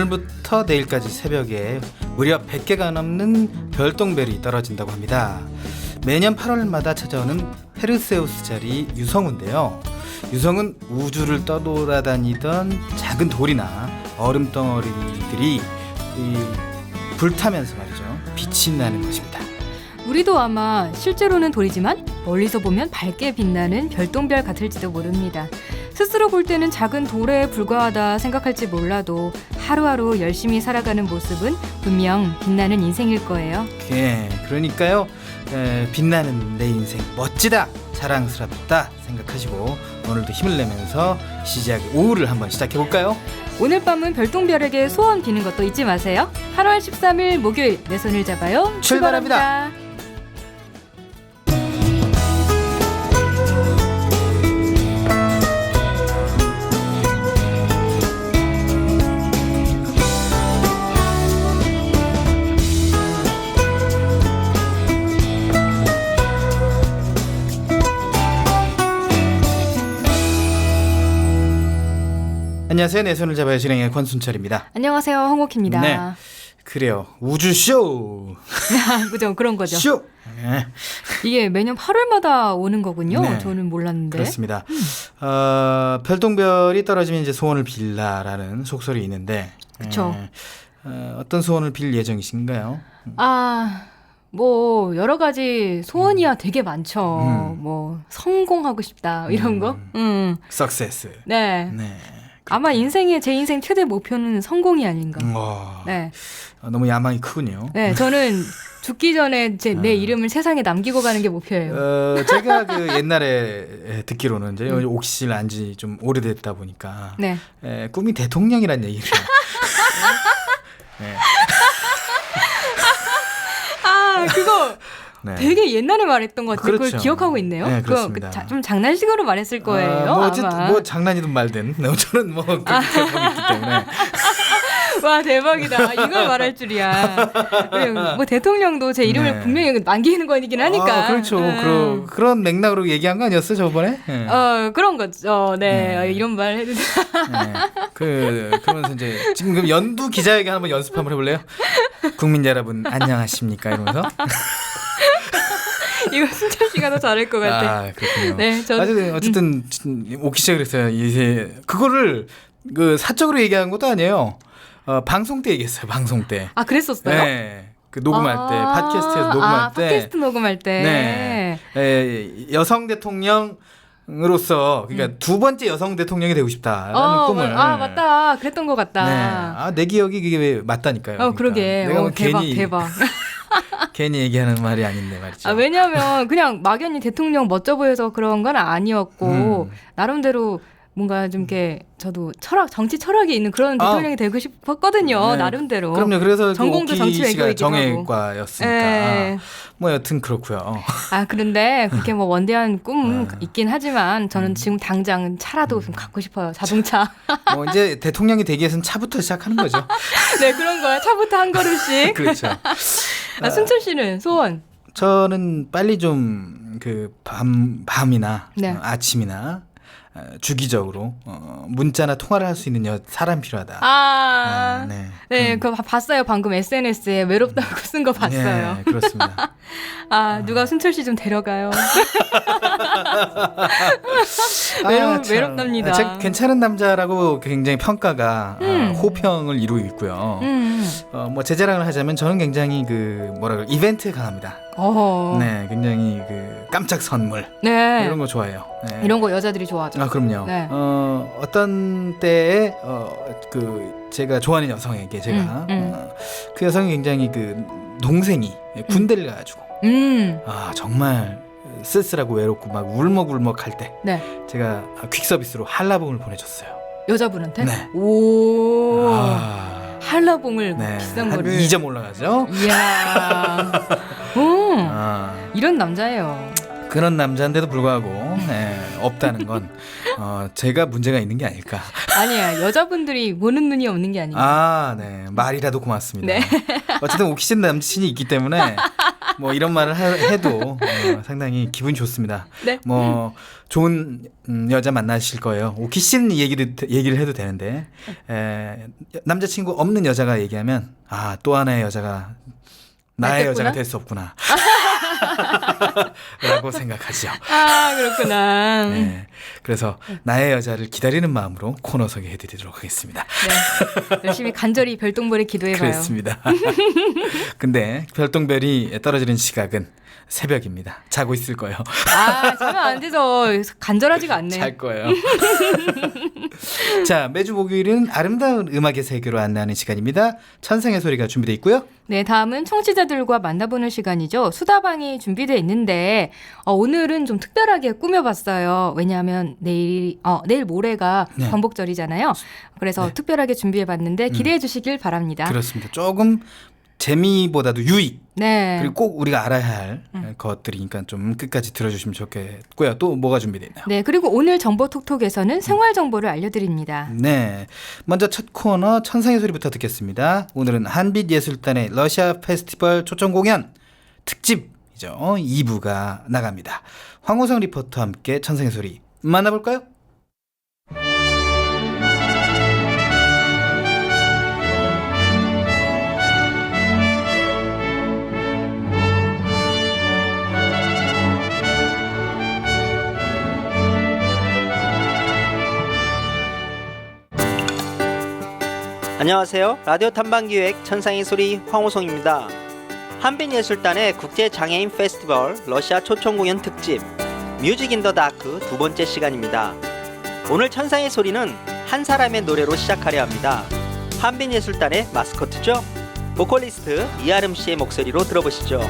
오늘부터 내일까지 새벽에 무려 100개가 넘는 별똥별이 떨어진다고 합니다. 매년 8월마다 찾아오는 페르세우스 자리 유성우인데요. 유성은 우주를 떠돌아다니던 작은 돌이나 얼음 덩어리들이 불타면서 말이죠, 빛이 나는 것입니다. 우리도 아마 실제로는 돌이지만 멀리서 보면 밝게 빛나는 별똥별 같을지도 모릅니다. 스스로 볼 때는 작은 돌에 불과하다 생각할지 몰라도 하루하루 열심히 살아가는 모습은 분명 빛나는 인생일 거예요. 그러니까요, 빛나는 내 인생 멋지다, 자랑스럽다 생각하시고 오늘도 힘을 내면서 시작의 오후를 한번 시작해볼까요? 오늘 밤은 별똥별에게 소원 비는 것도 잊지 마세요. 8월 13일 목요일 내 손을 잡아요. 출발합니다. 안녕하세요. 내 손을 잡아요 진행의 권순철입니다. 안녕하세요. 홍옥희입니다. 네, 그래요. 우주쇼. 그죠, 그런 거죠. 쇼. 네. 이게 매년 8월마다 오는 거군요. 네. 저는 몰랐는데. 그렇습니다. 별똥별이 떨어지면 이제 소원을 빌라라는 속설이 있는데, 그렇죠. 어떤 소원을 빌 예정이신가요? 뭐 여러 가지 소원이야 되게 많죠. 뭐 성공하고 싶다 이런 거. 석세스. 네. 네. 아마 제 인생 최대 목표는 성공이 아닌가. 네. 너무 야망이 크군요. 네, 저는 죽기 전에 내 이름을 세상에 남기고 가는 게 목표예요. 제가 그 옛날에 듣기로는 이제 옥시를 안지 좀 오래됐다 보니까 네. 꿈이 대통령이란 얘기를. 네. 그거 네. 되게 옛날에 말했던 것 같은데 그렇죠. 그걸 기억하고 있네요. 네, 그렇습니다. 좀 장난식으로 말했을 거예요. 어쨌든 아마. 뭐 장난이든 말든 저는 뭐 그렇게 보고 있기 때문에. 와, 대박이다. 이걸 말할 줄이야. 뭐 대통령도 제 이름을 네. 분명히 남기는 거이긴 하니까. 그렇죠. 그런 맥락으로 얘기한 거 아니었어 저번에? 네. 그런 거죠. 네. 네. 이런 말 해도 돼. 그러면서 이제 지금 그럼 연두 기자회견 한번 연습 한번 해볼래요? 국민 여러분 안녕하십니까 이러면서. 이거 순철 씨가 더 잘할 것 같아. 그렇군요. 네, 어쨌든 오기 시작을 했어요. 이제 그거를 그 사적으로 얘기한 것도 아니에요. 방송 때 얘기했어요. 방송 때. 그랬었어요? 네. 그 녹음할 때, 팟캐스트에서 녹음할 때. 팟캐스트 녹음할 때. 네. 여성 대통령으로서 그러니까 두 번째 여성 대통령이 되고 싶다라는 꿈을. 맞다. 그랬던 것 같다. 네. 내 기억이 그게 맞다니까요. 그러니까. 그러게. 내가 뭐 대박. 괜히 얘기하는 말이 아닌데 말이죠. 왜냐하면 그냥 막연히 대통령 멋져 보여서 그런 건 아니었고 나름대로 뭔가 좀 이렇게 저도 정치 철학이 있는 그런 대통령이 되고 싶었거든요. 네. 나름대로. 그럼요. 그래서 전공도 정치 씨가 외교이기도 하고. 정외과였으니까. 네. 뭐 여튼 그렇고요. 그런데 그렇게 뭐 원대한 꿈 있긴 하지만 저는 지금 당장 차라도 좀 갖고 싶어요. 자동차. 뭐 이제 대통령이 되기 위해서는 차부터 시작하는 거죠. 네, 그런 거야. 차부터 한 걸음씩. 그렇죠. 순철 씨는 소원? 저는 빨리 좀 그 밤이나 네. 아침이나 주기적으로 문자나 통화를 할 수 있는 사람 필요하다. 네, 그거 봤어요. 방금 SNS에 외롭다고 쓴 거 봤어요. 네, 그렇습니다. 누가 순철 씨 좀 데려가요. 외롭답니다. 제가 괜찮은 남자라고 굉장히 평가가 호평을 이루고 있고요. 뭐 제 자랑을 하자면 저는 굉장히 이벤트에 강합니다. 네, 굉장히 깜짝 선물 이런 거 좋아해요. 네. 이런 거 여자들이 좋아하죠. 그럼요. 네. 어떤 때에 제가 좋아하는 여성에게 제가 그 여성이 굉장히 동생이 군대를 가가지고 정말 쓸쓸하고 외롭고 막 울먹울먹 할 때 네. 제가 퀵 서비스로 한라봉을 보내줬어요. 여자분한테? 네. 오. 한라봉을 네. 비싼 한 거를 2점 올라가죠. 이야. 이런 남자예요. 그런 남자인데도 불구하고 없다는 건 제가 문제가 있는 게 아닐까. 아니야, 여자분들이 보는 눈이 없는 게 아니에요. 네. 말이라도 고맙습니다. 네. 어쨌든 오키신 남친이 있기 때문에 뭐 이런 말을 해도 상당히 기분이 좋습니다. 네. 뭐 좋은 여자 만나실 거예요. 오키 씨는 얘기를 해도 되는데 남자친구 없는 여자가 얘기하면 또 하나의 여자가 나의 여자가 될 수 없구나. 라고 생각하죠. 그렇구나. 네. 그래서 나의 여자를 기다리는 마음으로 코너 소개해드리도록 하겠습니다. 네. 열심히 간절히 별똥별에 기도해봐요. 그렇습니다. 근데 별똥별이 떨어지는 시각은 새벽입니다. 자고 있을 거예요. 자면 안 되죠. 간절하지가 않네. 잘 거예요. 자, 매주 목요일은 아름다운 음악의 세계로 안내하는 시간입니다. 천상의 소리가 준비되어 있고요. 네, 다음은 청취자들과 만나보는 시간이죠. 수다방이 준비되어 있는데 오늘은 좀 특별하게 꾸며봤어요. 왜냐하면 내일 모레가 네. 광복절이잖아요. 그래서 네. 특별하게 준비해봤는데 기대해 주시길 바랍니다. 그렇습니다. 조금 재미보다도 유익. 네. 그리고 꼭 우리가 알아야 할 것들이니까 좀 끝까지 들어주시면 좋겠고요. 또 뭐가 준비되어 있나요? 네, 그리고 오늘 정보 톡톡에서는 생활 정보를 알려드립니다. 네, 먼저 첫 코너 천상의 소리부터 듣겠습니다. 오늘은 한빛예술단의 러시아 페스티벌 초청 공연 특집이죠. 2부가 나갑니다. 황호성 리포터와 함께 천상의 소리 만나볼까요? 안녕하세요. 라디오 탐방기획 천상의 소리 황호성입니다. 한빛예술단의 국제장애인 페스티벌 러시아 초청 공연 특집 뮤직 인 더 다크 두 번째 시간입니다. 오늘 천상의 소리는 한 사람의 노래로 시작하려 합니다. 한빛예술단의 마스코트죠. 보컬리스트 이아름 씨의 목소리로 들어보시죠.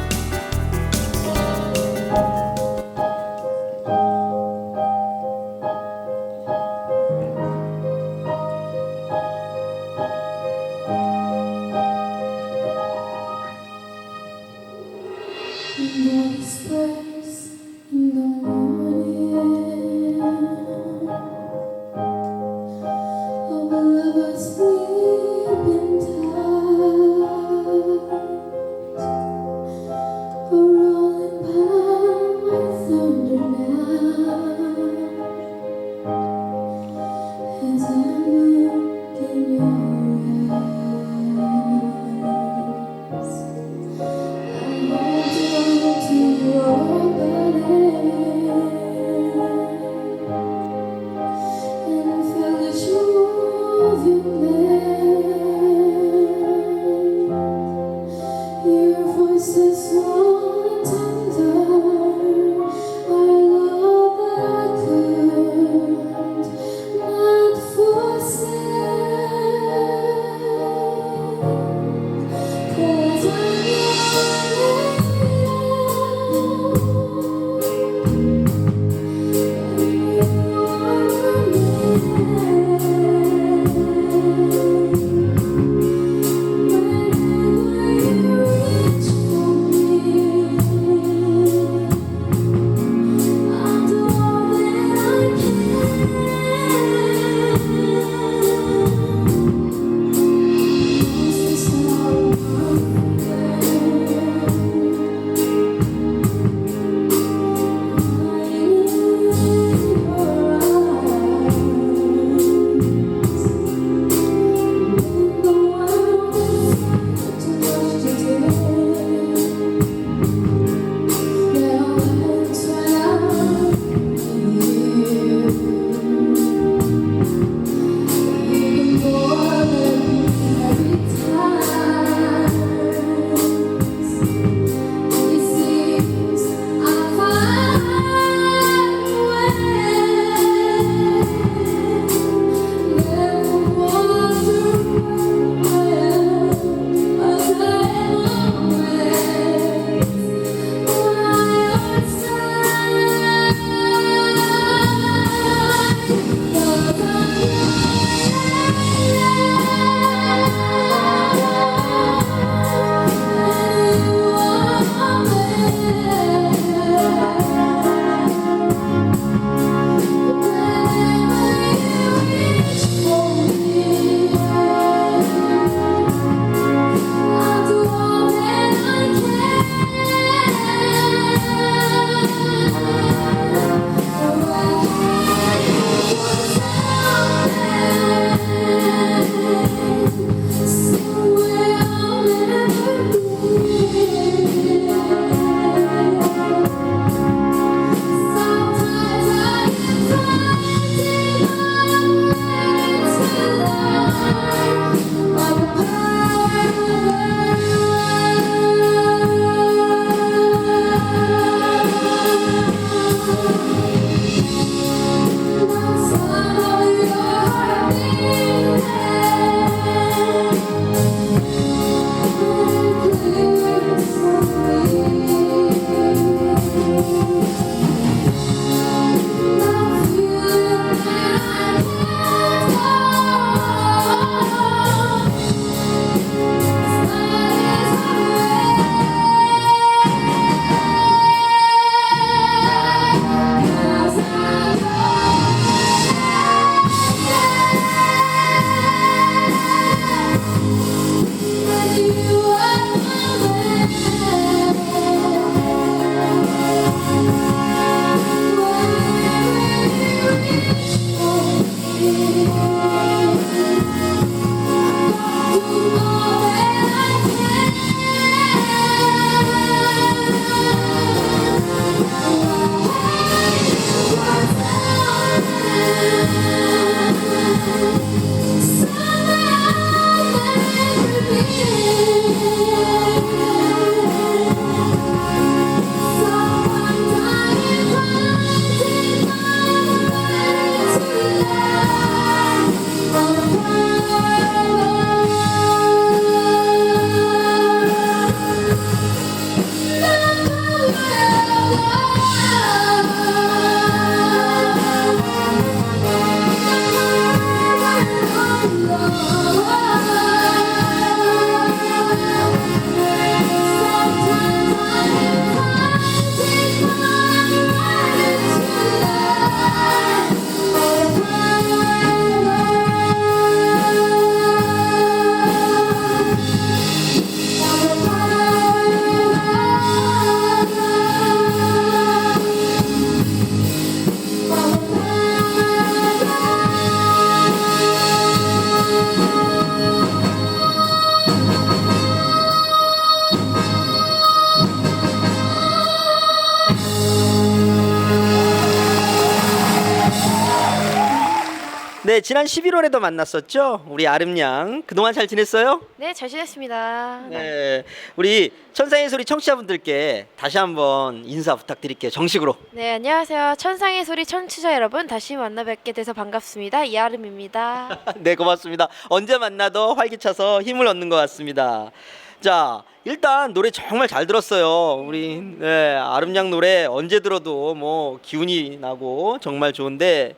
네, 지난 11월에도 만났었죠. 우리 아름양 그동안 잘 지냈어요? 네, 잘 지냈습니다. 네, 우리 천상의 소리 청취자분들께 다시 한번 인사 부탁드릴게요. 정식으로. 네, 안녕하세요. 천상의 소리 청취자 여러분, 다시 만나 뵙게 돼서 반갑습니다. 이아름입니다. 네, 고맙습니다. 언제 만나도 활기차서 힘을 얻는 것 같습니다. 자, 일단 노래 정말 잘 들었어요. 우리 아름양 노래 언제 들어도 뭐 기운이 나고 정말 좋은데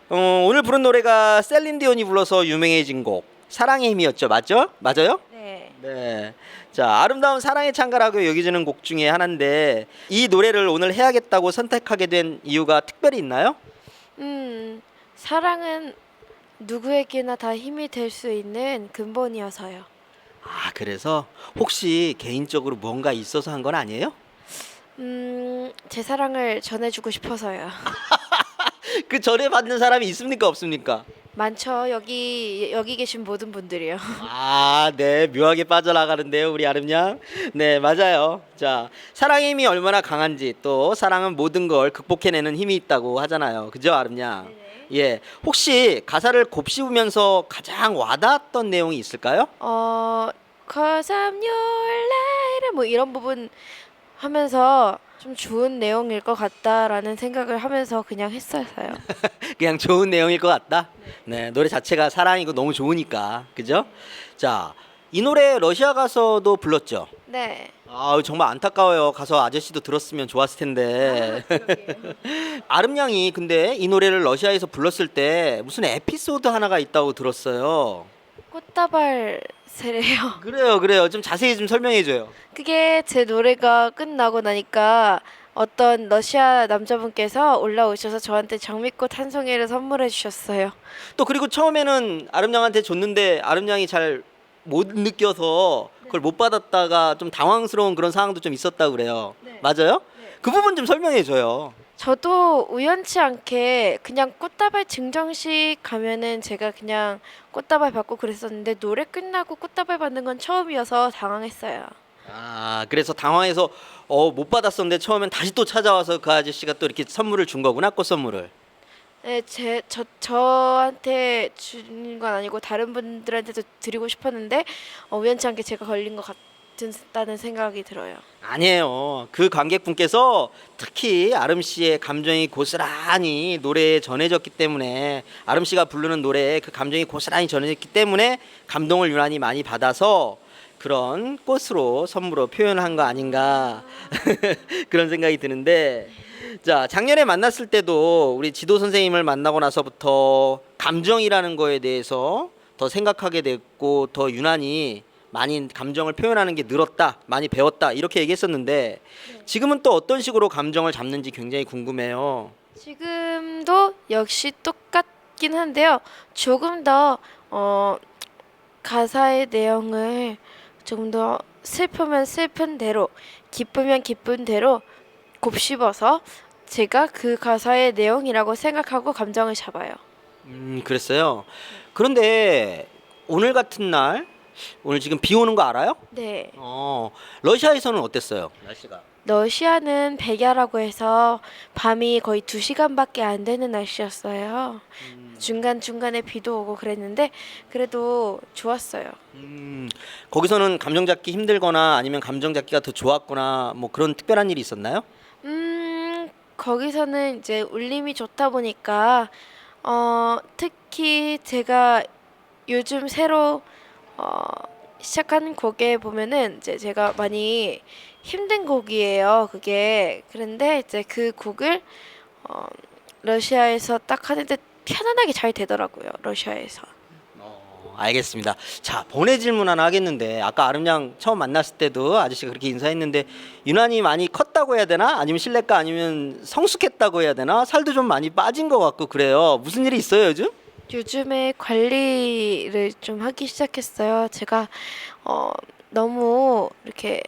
오늘 부른 노래가 셀린디온이 불러서 유명해진 곡 사랑의 힘이었죠, 맞죠? 맞아요? 네. 네. 자, 아름다운 사랑에 찬가라고 여겨지는 곡 중에 하나인데 이 노래를 오늘 해야겠다고 선택하게 된 이유가 특별히 있나요? 사랑은 누구에게나 다 힘이 될 수 있는 근본이어서요. 아, 그래서 혹시 개인적으로 뭔가 있어서 한 건 아니에요? 제 사랑을 전해주고 싶어서요. 그 전에 받는 사람이 있습니까, 없습니까? 많죠. 여기 계신 모든 분들이요. 아, 네, 묘하게 빠져나가는데요, 우리 아름양. 네, 맞아요. 자, 사랑의 힘이 얼마나 강한지 또 사랑은 모든 걸 극복해내는 힘이 있다고 하잖아요, 그죠, 아름양? 예, 혹시 가사를 곱씹으면서 가장 와닿았던 내용이 있을까요? Cause I'm your light 뭐 이런 부분 하면서 좀 좋은 내용일 것 같다라는 생각을 하면서 그냥 했었어요. 그냥 좋은 내용일 것 같다. 네, 노래 자체가 사랑이고 너무 좋으니까, 그죠? 자, 이 노래 러시아 가서도 불렀죠. 네. 아, 정말 안타까워요. 가서 아저씨도 들었으면 좋았을 텐데. 아름양이 근데 이 노래를 러시아에서 불렀을 때 무슨 에피소드 하나가 있다고 들었어요. 꽃다발 세례요. 그래요. 좀 자세히 좀 설명해 줘요. 그게 제 노래가 끝나고 나니까 어떤 러시아 남자분께서 올라오셔서 저한테 장미꽃 한 송이를 선물해 주셨어요. 또 그리고 처음에는 아름양한테 줬는데 아름양이 잘 못 느껴서 그걸 못 받았다가 좀 당황스러운 그런 상황도 좀 있었다고 그래요. 네. 맞아요? 그 부분 좀 설명해 줘요. 저도 우연치 않게 그냥 꽃다발 증정식 가면은 제가 그냥 꽃다발 받고 그랬었는데 노래 끝나고 꽃다발 받는 건 처음이어서 당황했어요. 아, 그래서 당황해서 못 받았었는데 처음엔 다시 또 찾아와서 그 아저씨가 또 이렇게 선물을 준 거구나, 꽃 선물을. 네, 저한테 준 건 아니고 다른 분들한테도 드리고 싶었는데 우연치 않게 제가 걸린 것 같다는 생각이 들어요. 아니에요. 그 관객분께서 특히 아름 씨의 감정이 고스란히 노래에 전해졌기 때문에 아름 씨가 부르는 노래에 그 감정이 고스란히 전해졌기 때문에 감동을 유난히 많이 받아서 그런 꽃으로 선물로 표현한 거 아닌가 그런 생각이 드는데 자, 작년에 만났을 때도 우리 지도 선생님을 만나고 나서부터 감정이라는 거에 대해서 더 생각하게 됐고 더 유난히 많이 감정을 표현하는 게 늘었다, 많이 배웠다 이렇게 얘기했었는데 지금은 또 어떤 식으로 감정을 잡는지 굉장히 궁금해요. 지금도 역시 똑같긴 한데요. 조금 더 가사의 내용을 조금 더 슬프면 슬픈 대로, 기쁘면 기쁜 대로 곱씹어서 제가 그 가사의 내용이라고 생각하고 감정을 잡아요. 그랬어요. 그런데 오늘 같은 날, 오늘 지금 비 오는 거 알아요? 네. 러시아에서는 어땠어요? 날씨가? 러시아는 백야라고 해서 밤이 거의 2시간밖에 안 되는 날씨였어요. 중간중간에 비도 오고 그랬는데 그래도 좋았어요. 거기서는 감정 잡기 힘들거나 아니면 감정 잡기가 더 좋았거나 뭐 그런 특별한 일이 있었나요? 거기서는 이제 울림이 좋다 보니까 특히 제가 요즘 새로 시작한 곡에 보면은 이제 제가 많이 힘든 곡이에요. 그게 그런데 이제 그 곡을 러시아에서 딱 하는데 편안하게 잘 되더라고요. 러시아에서. 알겠습니다. 자, 번외 질문 하나 하겠는데 아까 아름양 처음 만났을 때도 아저씨가 그렇게 인사했는데 유난히 많이 컸다고 해야 되나? 아니면 실례가 아니면 성숙했다고 해야 되나? 살도 좀 많이 빠진 것 같고 그래요. 무슨 일이 있어요 요즘? 요즘에 관리를 좀 하기 시작했어요. 제가 너무 이렇게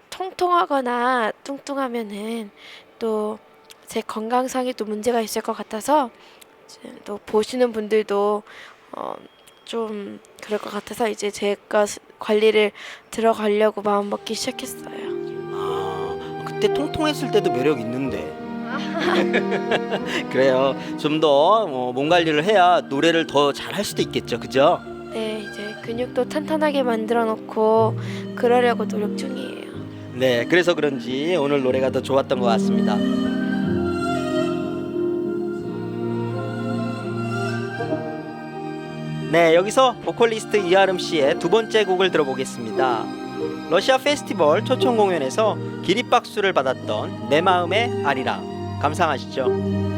통통하거나 뚱뚱하면은 또 제 건강상에 또 문제가 있을 것 같아서 또 보시는 분들도 좀 그럴 것 같아서 이제 제가 관리를 들어가려고 마음 먹기 시작했어요. 아, 그때 통통했을 때도 매력 있는데. 그래요. 좀 더 몸 관리를 해야 노래를 더 잘할 수도 있겠죠. 그죠? 네, 이제 근육도 탄탄하게 만들어 놓고 그러려고 노력 중이에요. 네, 그래서 그런지 오늘 노래가 더 좋았던 것 같습니다. 네, 여기서 보컬리스트 이아름 씨의 두 번째 곡을 들어보겠습니다. 러시아 페스티벌 초청 공연에서 기립박수를 받았던 내 마음의 아리랑 감상하시죠.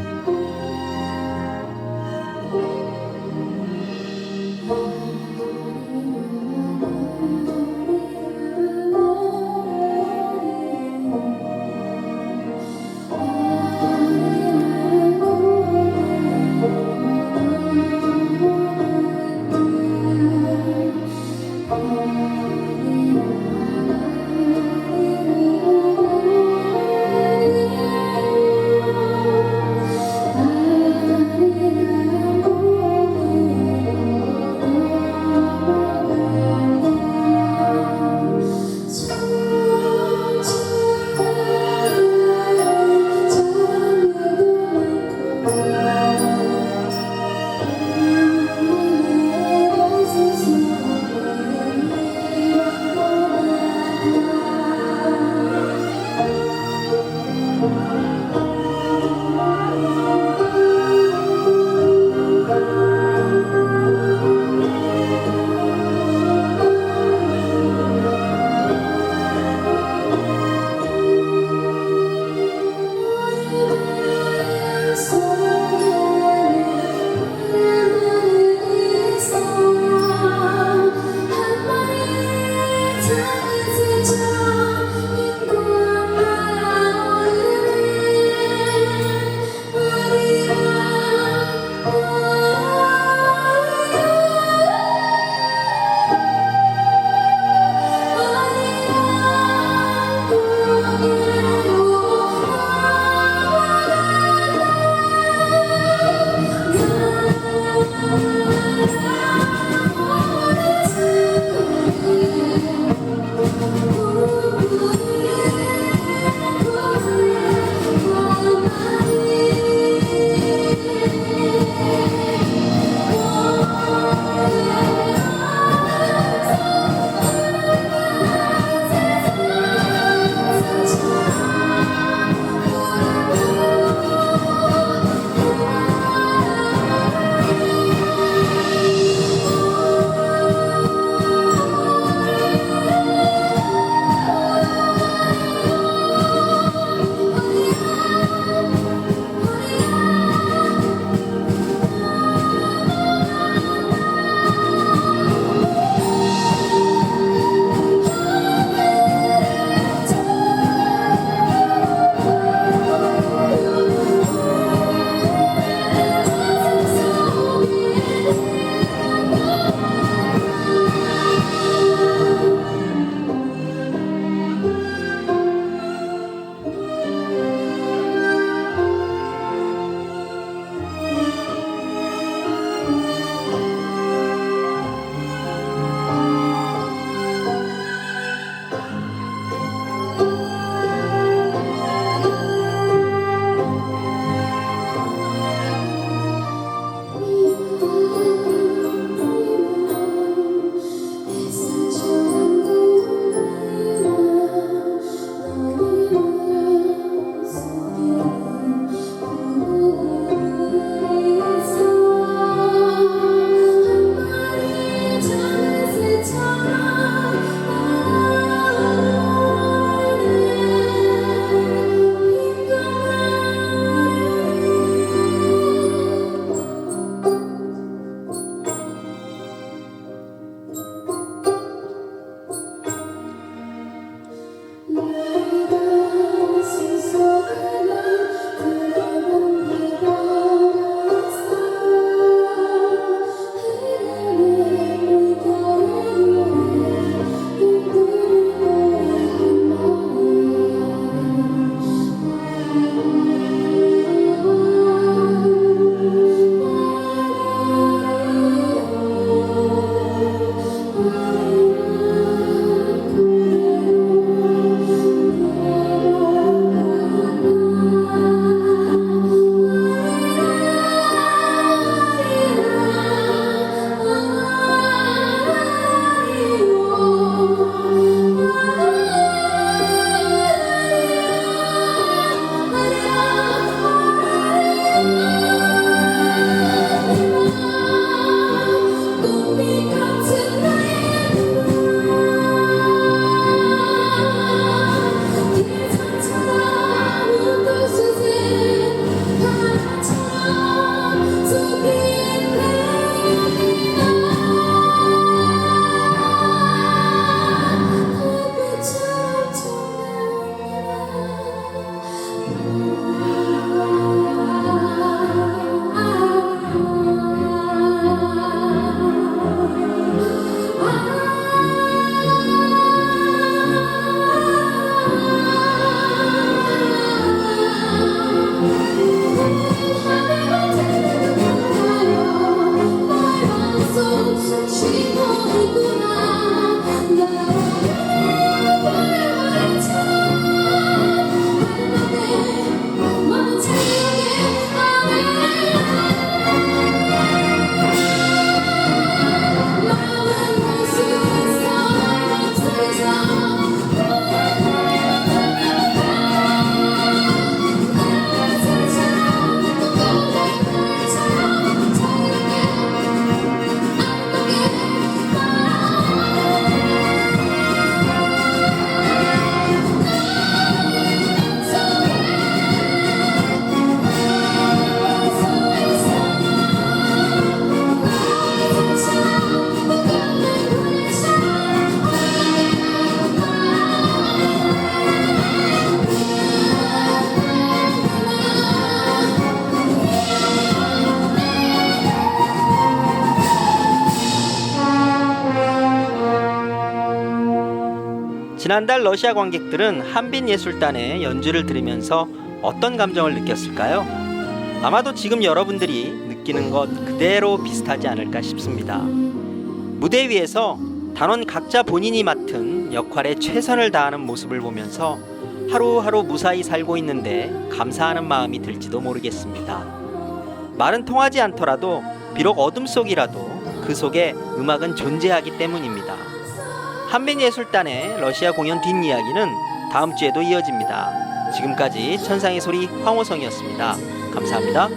지난달 러시아 관객들은 한빈예술단의 연주를 들으면서 어떤 감정을 느꼈을까요? 아마도 지금 여러분들이 느끼는 것 그대로 비슷하지 않을까 싶습니다. 무대 위에서 단원 각자 본인이 맡은 역할에 최선을 다하는 모습을 보면서 하루하루 무사히 살고 있는데 감사하는 마음이 들지도 모르겠습니다. 말은 통하지 않더라도 비록 어둠 속이라도 그 속에 음악은 존재하기 때문입니다. 한빈예술단의 러시아 공연 뒷이야기는 다음 주에도 이어집니다. 지금까지 천상의 소리 황호성이었습니다. 감사합니다.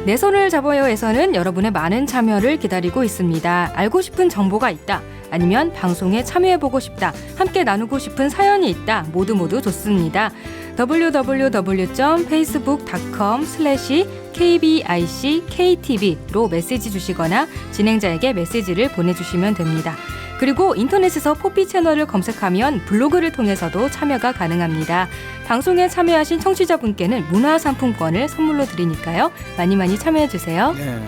내 손을 잡아요에서는 여러분의 많은 참여를 기다리고 있습니다. 알고 싶은 정보가 있다. 아니면 방송에 참여해보고 싶다. 함께 나누고 싶은 사연이 있다. 모두 좋습니다. www.facebook.com/kbickTV로 메시지 주시거나 진행자에게 메시지를 보내주시면 됩니다. 그리고 인터넷에서 포피 채널을 검색하면 블로그를 통해서도 참여가 가능합니다. 방송에 참여하신 청취자분께는 문화상품권을 선물로 드리니까요. 많이 참여해주세요. 네,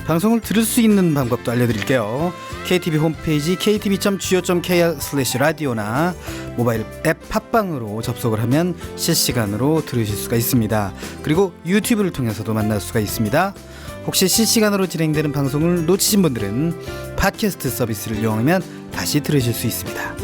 방송을 들을 수 있는 방법도 알려드릴게요. KTV 홈페이지 ktv.go.kr/radio나 모바일 앱 팟빵으로 접속을 하면 실시간으로 들으실 수가 있습니다. 그리고 유튜브를 통해서도 만날 수가 있습니다. 혹시 실시간으로 진행되는 방송을 놓치신 분들은 팟캐스트 서비스를 이용하면 다시 들으실 수 있습니다.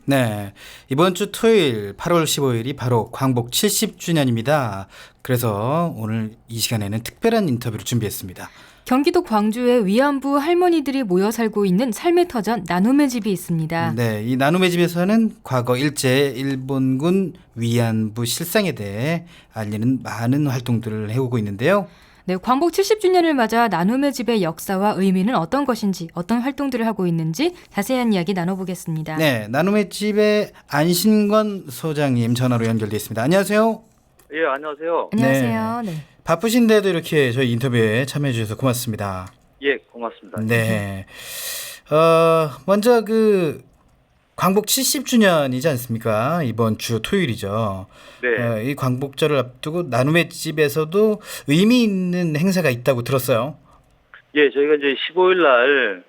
네, 이번 주 토요일 8월 15일이 바로 광복 70주년입니다. 그래서 오늘 이 시간에는 특별한 인터뷰를 준비했습니다. 경기도 광주에 위안부 할머니들이 모여 살고 있는 삶의 터전 나눔의 집이 있습니다. 네, 이 나눔의 집에서는 과거 일제 일본군 위안부 실상에 대해 알리는 많은 활동들을 해오고 있는데요. 네, 광복 70주년을 맞아 나눔의 집의 역사와 의미는 어떤 것인지, 어떤 활동들을 하고 있는지 자세한 이야기 나눠보겠습니다. 네, 나눔의 집의 안신권 소장님 전화로 연결돼 있습니다. 안녕하세요. 예, 안녕하세요. 안녕하세요. 네. 바쁘신데도 이렇게 저희 인터뷰에 참여해 주셔서 고맙습니다. 예, 고맙습니다. 네. 먼저 광복 70주년이지 않습니까? 이번 주 토요일이죠. 네. 이 광복절을 앞두고 나눔의 집에서도 의미 있는 행사가 있다고 들었어요. 예, 저희가 이제 15일 날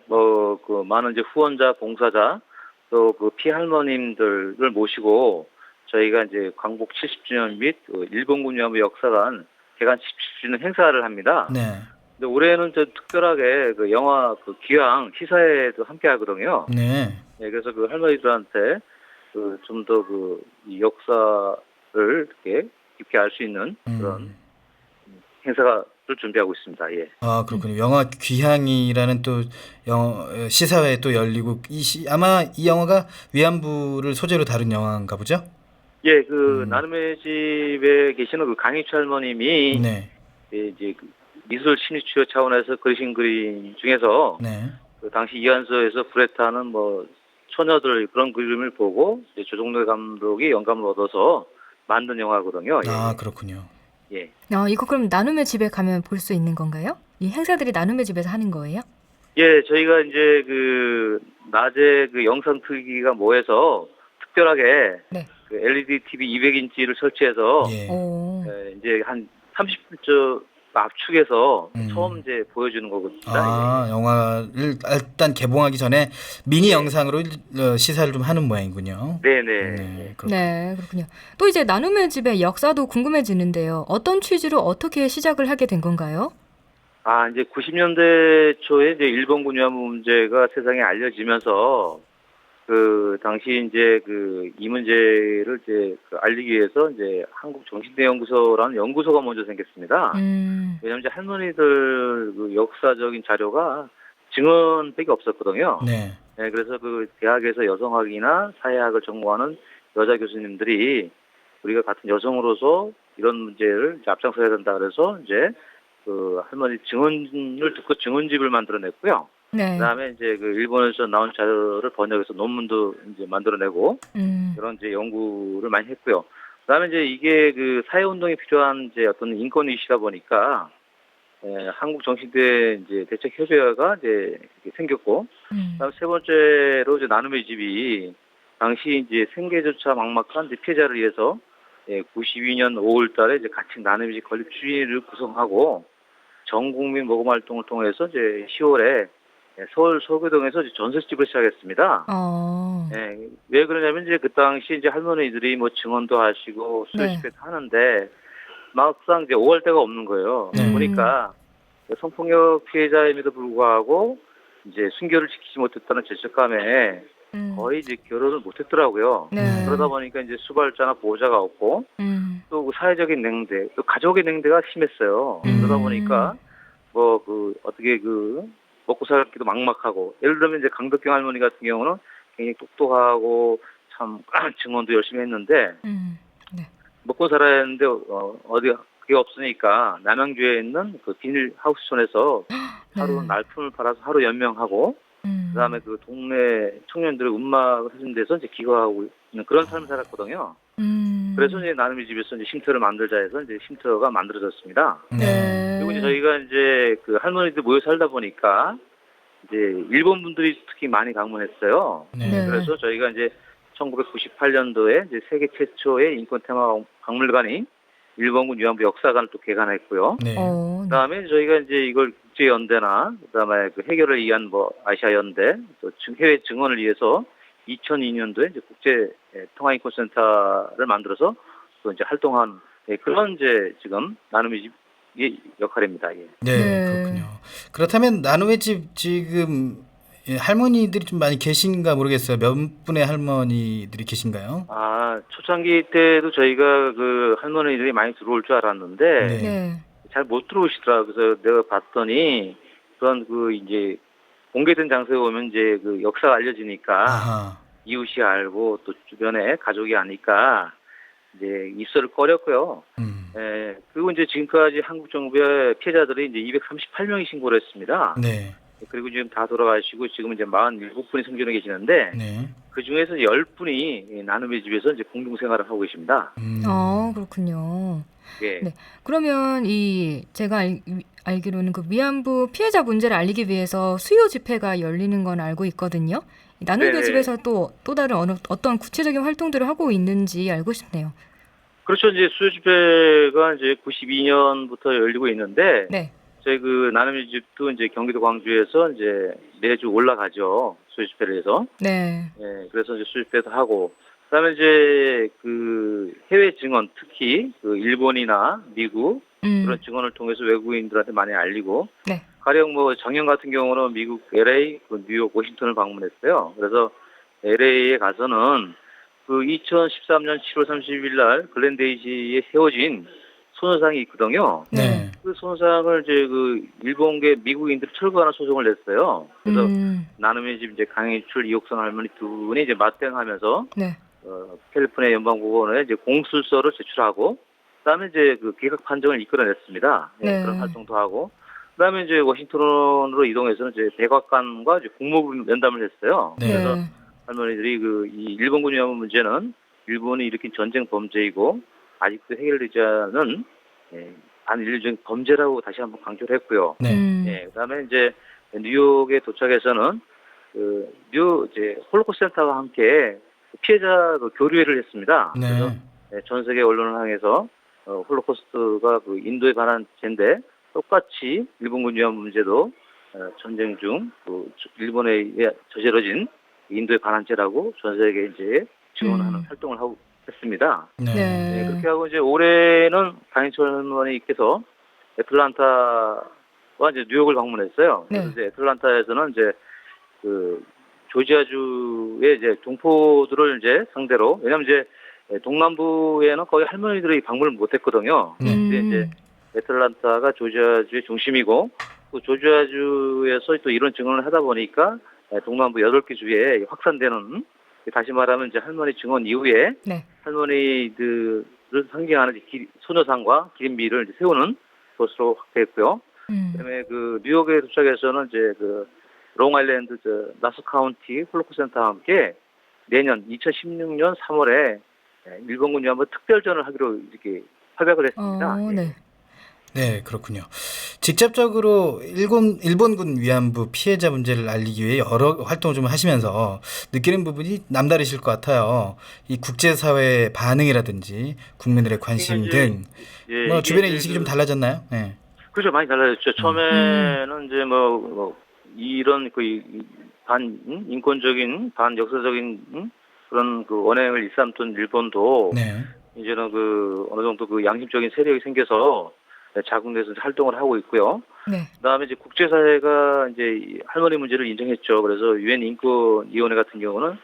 많은 이제 후원자, 봉사자 또 피할머님들을 모시고 저희가 이제 광복 70주년 및 일본군 위안부 역사관 개관 70주년 행사를 합니다. 네. 근데 올해는 좀 특별하게 영화 기왕 시사회도 함께 하거든요. 네. 예, 그래서 할머니들한테 좀 더 이 역사를 이렇게 깊게 알 수 있는 그런 행사를 준비하고 있습니다. 예. 아, 그렇군요. 영화 귀향이라는 또 시사회 또 열리고 아마 이 영화가 위안부를 소재로 다룬 영화인가 보죠? 예, 그 나눔의 집에 계시는 그 강희철 할머님이 네. 예, 이제 그 미술 심리 치료 차원에서 그리신 그림 중에서 네. 그 당시 이한서에서 불에 타는 뭐 처녀들 그런 그림을 보고 이제 조정래 감독이 영감을 얻어서 만든 영화거든요. 예. 아, 그렇군요. 예. 이거 그럼 나눔의 집에 가면 볼 수 있는 건가요? 이 행사들이 나눔의 집에서 하는 거예요? 예, 저희가 이제 그 낮에 그 영상 틀기가 모여서 특별하게 네. 그 LED TV 200인치를 설치해서 예. 오. 예, 이제 한 30분쯤 압축해서 처음 이제 보여주는 거거든요. 아, 예. 영화를 일단 개봉하기 전에 미니 영상으로 시사를 좀 하는 모양이군요. 네네. 네, 그렇군요. 네, 그렇군요. 또 이제 나눔의 집의 역사도 궁금해지는데요. 어떤 취지로 어떻게 시작을 하게 된 건가요? 아, 이제 90년대 초에 이제 일본군 위안부 문제가 세상에 알려지면서 그 당시 이제 그 이 문제를 이제 그 알리기 위해서 이제 한국정신대연구소라는 연구소가 먼저 생겼습니다. 왜냐하면 이제 할머니들 그 역사적인 자료가 증언밖에 없었거든요. 네. 네, 그래서 그 대학에서 여성학이나 사회학을 전공하는 여자 교수님들이 우리가 같은 여성으로서 이런 문제를 이제 앞장서야 된다 그래서 이제 그 할머니 증언을 듣고 증언집을 만들어냈고요. 네. 그다음에 이제 그 일본에서 나온 자료를 번역해서 논문도 이제 만들어내고 그런 이제 연구를 많이 했고요. 그다음에 이제 이게 그 사회 운동에 필요한 이제 어떤 인권 이슈다 보니까 한국 정신대 이제 대책 협의회가 이제 이렇게 생겼고, 그다음 세 번째로 이제 나눔의 집이 당시 이제 생계조차 막막한 이제 피해자를 위해서 92년 5월달에 이제 같이 나눔의 집 건립 추진을 구성하고 전 국민 모금 활동을 통해서 이제 10월에 서울 서교동에서 이제 전셋집을 시작했습니다. 네, 왜 그러냐면 이제 그 당시 이제 할머니들이 뭐 증언도 하시고 수요 집회도 하는데 막상 이제 5월 데가 없는 거예요. 보니까 성폭력 피해자임에도 불구하고 이제 순결을 지키지 못했다는 죄책감에 거의 이제 결혼을 못했더라고요. 네. 그러다 보니까 이제 수발자나 보호자가 없고 또 그 사회적인 냉대, 또 가족의 냉대가 심했어요. 그러다 보니까 뭐 그 어떻게 그 먹고 살기도 막막하고, 예를 들면 이제 강덕경 할머니 같은 경우는 굉장히 똑똑하고 참 증언도 열심히 했는데 먹고 살아야 했는데 어디 그게 없으니까 남양주에 있는 그 비닐 하우스촌에서 하루 날품을 팔아서 하루 연명하고 그다음에 그 동네 청년들의 음악을 해준 데서 이제 기거하고 있는 그런 삶을 살았거든요. 그래서 이제 나눔의 집에서 이제 쉼터를 만들자 해서 이제 쉼터가 만들어졌습니다. 네. 그리고 이제 저희가 이제 그 할머니들 모여 살다 보니까 이제 일본 분들이 특히 많이 방문했어요. 네. 그래서 저희가 이제 1998년도에 이제 세계 최초의 인권 테마 박물관이 일본군 위안부 역사관을 또 개관했고요. 네. 그다음에 저희가 이제 이걸 국제 연대나 그다음에 그 해결을 위한 뭐 아시아 연대 또 해외 증언을 위해서 2002년도에 이제 국제 통화인권센터를 만들어서 또 이제 활동한 그런 이제 지금 나눔의 집의 역할입니다. 예. 네, 그렇군요. 그렇다면 나눔의 집 지금 할머니들이 좀 많이 계신가 모르겠어요. 몇 분의 할머니들이 계신가요? 아, 초창기 때도 저희가 그 할머니들이 많이 들어올 줄 알았는데 네. 잘 못 들어오시더라고요. 그래서 내가 봤더니 그런 그 이제 공개된 장소에 오면 이제 그 역사가 알려지니까 아하. 이웃이 알고 또 주변에 가족이 아니까 이제 입소를 꺼렸고요. 그리고 이제 지금까지 한국 정부의 피해자들이 이제 238명이 신고를 했습니다. 네. 그리고 지금 다 돌아가시고 지금 이제 47분이 생존해 계시는데 네. 그 중에서 10분이 나눔의 집에서 이제 공동 생활을 하고 계십니다. 그렇군요. 예. 네. 그러면 제가 알기로는 그 위안부 피해자 문제를 알리기 위해서 수요 집회가 열리는 건 알고 있거든요. 나눔의 네네. 집에서 또 다른 어떤 구체적인 활동들을 하고 있는지 알고 싶네요. 그렇죠. 이제 수요 집회가 이제 92년부터 열리고 있는데 네. 저희 그 나눔의 집도 이제 경기도 광주에서 이제 매주 올라가죠. 수요 집회를 해서. 네. 예, 그래서 이제 수요 집회도 하고. 그다음에 이제 그 해외 증언, 특히 그 일본이나 미국 그런 증언을 통해서 외국인들한테 많이 알리고. 네. 가령 뭐 작년 같은 경우는 미국 LA, 그 뉴욕, 워싱턴을 방문했어요. 그래서 LA에 가서는 그 2013년 7월 30일 날 글렌데이지에 세워진 소녀상이 있거든요. 네. 그 손상을 이제 그 일본계 미국인들이 철거하는 소송을 냈어요. 그래서 나눔의 집 이제 강인출 이옥선 할머니 두 분이 이제 맞대응하면서 네. 캘리포니아 연방법원에 이제 공술서를 제출하고 그다음에 이제 그 개각 판정을 이끌어냈습니다. 네. 그런 활동도 하고 그다음에 이제 워싱턴으로 이동해서 이제 백악관과 이제 국무부 면담을 했어요. 네. 그래서 할머니들이 그 이 일본군 위안부 문제는 일본이 일으킨 전쟁 범죄이고 아직도 해결되지 않은 반인류적인 범죄라고 다시 한번 강조를 했고요. 네. 그다음에 이제 뉴욕에 도착해서는 그 뉴 이제 홀로코스트 센터와 함께 피해자 그 교류회를 했습니다. 네. 그래서 전 세계 언론을 향해서 홀로코스트가 그 인도에 관한 죄인데 똑같이 일본군 위안부 문제도 전쟁 중 그 일본에 의해 저질러진 인도에 관한 죄라고 전 세계에 이제 지원하는 활동을 하고 했습니다. 네. 그렇게 하고 이제 올해는 강인철 할머니께서 애틀란타와 이제 뉴욕을 방문했어요. 네. 그래서 이제 애틀란타에서는 이제 그 조지아주의 이제 동포들을 이제 상대로 왜냐면 이제 동남부에는 거의 할머니들이 방문을 못했거든요. 근데 이제 애틀란타가 조지아주의 중심이고 또 조지아주에서 또 이런 증언을 하다 보니까 동남부 8개 주에 확산되는 다시 말하면 이제 할머니 증언 이후에 네. 할머니들을 상징하는 소녀상과 기린비를 이제 세우는 것으로 확대했고요. 그다음에 그 뉴욕에 도착해서는 이제 그 롱아일랜드 나스 카운티 홀로코스트 센터와 함께 내년 2016년 3월에 일본군 위안부 특별전을 하기로 이렇게 협약을 했습니다. 네. 네, 그렇군요. 직접적으로 일본군 위안부 피해자 문제를 알리기 위해 여러 활동을 좀 하시면서 느끼는 부분이 남다르실 것 같아요. 이 국제사회의 반응이라든지 국민들의 관심 등 뭐 주변의 인식이 좀 달라졌나요? 네. 그렇죠. 많이 달라졌죠. 처음에는 이제 이런 반 인권적인 반 역사적인 그런 그 언행을 일삼던 일본도 네. 이제는 그 어느 정도 그 양심적인 세력이 생겨서 자국내에서 활동을 하고 있고요. 네. 그다음에 이제 국제사회가 이제 할머니 문제를 인정했죠. 그래서 유엔 인권위원회 같은 경우는